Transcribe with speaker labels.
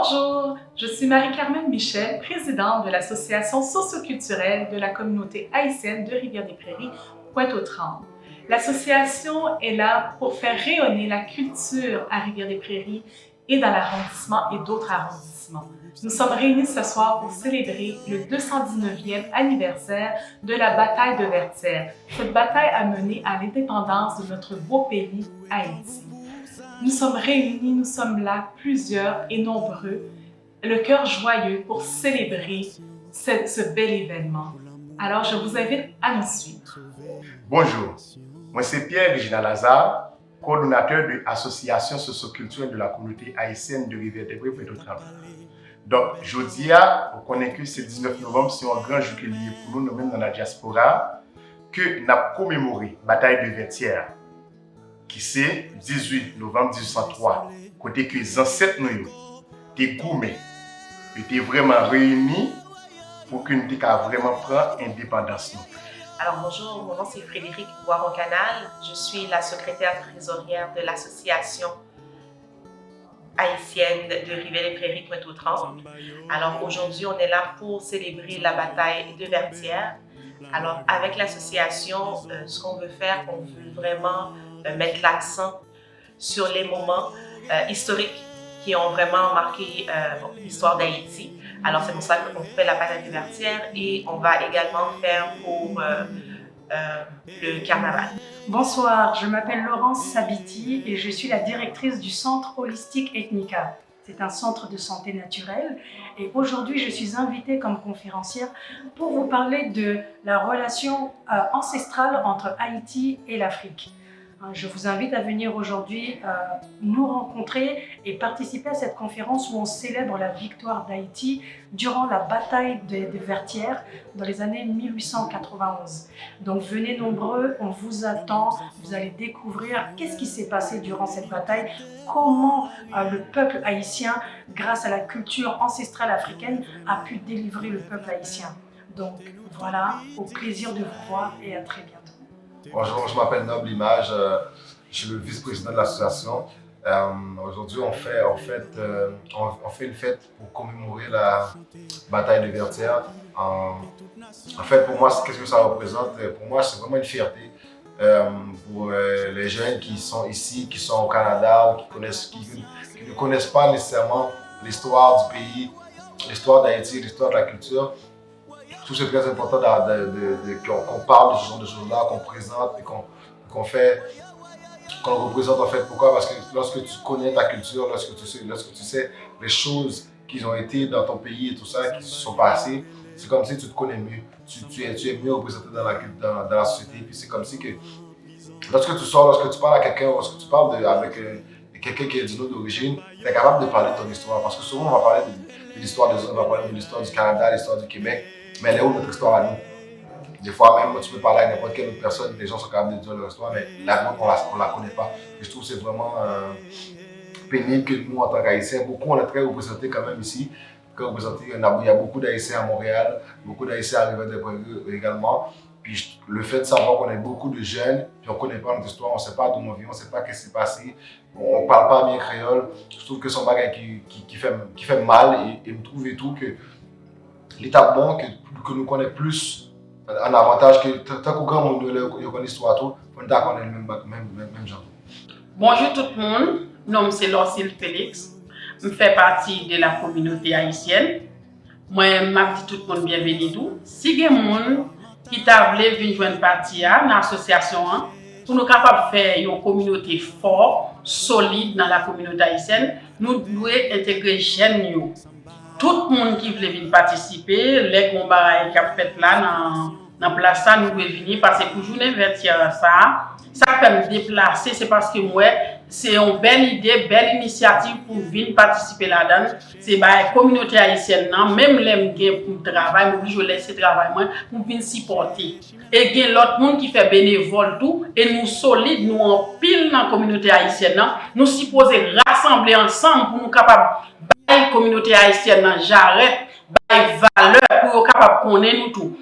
Speaker 1: Bonjour, je suis Marie-Carmen Michel, présidente de l'Association socioculturelle de la communauté haïtienne de Rivière-des-Prairies, Pointe-aux-Trembles. L'association est là pour faire rayonner la culture à Rivière-des-Prairies et dans l'arrondissement et d'autres arrondissements. Nous sommes réunis ce soir pour célébrer le 219e anniversaire de la bataille de Vertières. Cette bataille a mené à l'indépendance de notre beau pays, Haïti. Nous sommes réunis, nous sommes là, plusieurs et nombreux, le cœur joyeux pour célébrer ce bel événement. Alors, je vous invite à nous suivre.
Speaker 2: Bonjour, moi c'est Pierre-Réginald Lazare, coordonnateur de l'Association socioculturelle de la communauté haïtienne de Rivière-des-Prairies, Pointe-aux-Trembles. Donc, aujourd'hui, on connaît que c'est 19 novembre, c'est un grand jour qui est lié pour nous, nous-mêmes dans la diaspora, que nous avons commémoré la bataille de Vertières, qui c'est 18 novembre 1803, côté que les ancêtres nous, des gourmets, étaient vraiment réunis pour que nous puissions vraiment prendre l'indépendance.
Speaker 3: Alors bonjour, mon nom c'est Frédéric Boiron-Canal, je suis la secrétaire trésorière de l'association haïtienne de Rivière-des-Prairies, Pointe-aux-Trembles. Alors aujourd'hui, on est là pour célébrer la bataille de Vertières. Alors avec l'association, ce qu'on veut faire, on veut vraiment mettre l'accent sur les moments historiques qui ont vraiment marqué l'histoire d'Haïti. Alors c'est pour ça qu'on fait la bataille de Vertières et on va également faire pour le carnaval.
Speaker 4: Bonsoir, je m'appelle Laurence Sabiti et je suis la directrice du centre holistique Ethnica. C'est un centre de santé naturelle et aujourd'hui je suis invitée comme conférencière pour vous parler de la relation ancestrale entre Haïti et l'Afrique. Je vous invite à venir aujourd'hui nous rencontrer et participer à cette conférence où on célèbre la victoire d'Haïti durant la bataille des Vertières dans les années 1891. Donc venez nombreux, on vous attend, vous allez découvrir qu'est-ce qui s'est passé durant cette bataille, comment le peuple haïtien, grâce à la culture ancestrale africaine, a pu délivrer le peuple haïtien. Donc voilà, au plaisir de vous voir et à très bientôt.
Speaker 5: Bonjour, je m'appelle Noble Image, je suis le vice-président de l'association. Aujourd'hui, on fait une fête pour commémorer la bataille de Vertières. En fait, pour moi, qu'est-ce que ça représente? Pour moi, c'est vraiment une fierté pour les jeunes qui sont ici, qui sont au Canada, qui ne connaissent pas nécessairement l'histoire du pays, l'histoire d'Haïti, l'histoire de la culture. Je trouve que c'est très important qu'on parle de ce genre de choses-là, qu'on présente et qu'on représente en fait. Pourquoi? Parce que lorsque tu connais ta culture, lorsque tu sais les choses qui ont été dans ton pays et tout ça, qui se sont passées, c'est comme si tu te connais mieux. Tu es mieux représenté dans la société. Puis c'est comme si que lorsque tu sors, lorsque tu parles à quelqu'un, lorsque tu parles avec quelqu'un qui est d'une autre origine, tu es capable de parler de ton histoire. Parce que souvent on va parler de l'histoire des autres, on va parler de l'histoire du Canada, l'histoire du Québec. Mais elle est où notre histoire à nous? Des fois même, tu peux parler à n'importe quelle autre personne, les gens sont capables de dire leur histoire, mais la nôtre, on ne la connaît pas. Et je trouve que c'est vraiment pénible que nous, en tant qu'Haïtiens, beaucoup, on est très représentés quand même ici. Il y a beaucoup d'Haïtiens à Montréal, beaucoup d'Haïtiens à Rivière-des-Prairies également. Puis le fait de savoir qu'on est beaucoup de jeunes, puis on ne connaît pas notre histoire, on ne sait pas d'où on vient, on ne sait pas ce qui s'est passé, on ne parle pas bien créole. Je trouve que c'est un bagage qui fait mal et je trouve et tout que l'état bon que nous connaissons plus en avantage que tant qu'on grand monde nous connaît l'histoire tout, on est d'accord le même genre.
Speaker 6: Bonjour tout le monde, mon nom c'est Lorcille Félix, je fais partie de la communauté haïtienne. Moi, je dis tout le monde bienvenue. Si il y a des gens qui veulent venir joindre partie dans l'association, pour nous capables de faire une communauté forte, solide dans la communauté haïtienne, nous devons intégrer les jeunes. Tout le monde qui veut venir participer, les combats qui ont fait là dans la place, nous devons venir parce que pour journée Vertières, ça peut me déplacer. C'est parce que moi, c'est une belle idée, belle initiative pour venir participer là-dedans. C'est la communauté haïtienne, même les gens pour travail, je laisse le travail pour venir supporter. Et il y a l'autre monde qui fait bénévole tout, et nous solides, nous en pile dans la communauté haïtienne, nous supposons rassembler ensemble pour nous capables la communauté haïtienne, j'arrête, valeur pour être capable de connaître nous tout.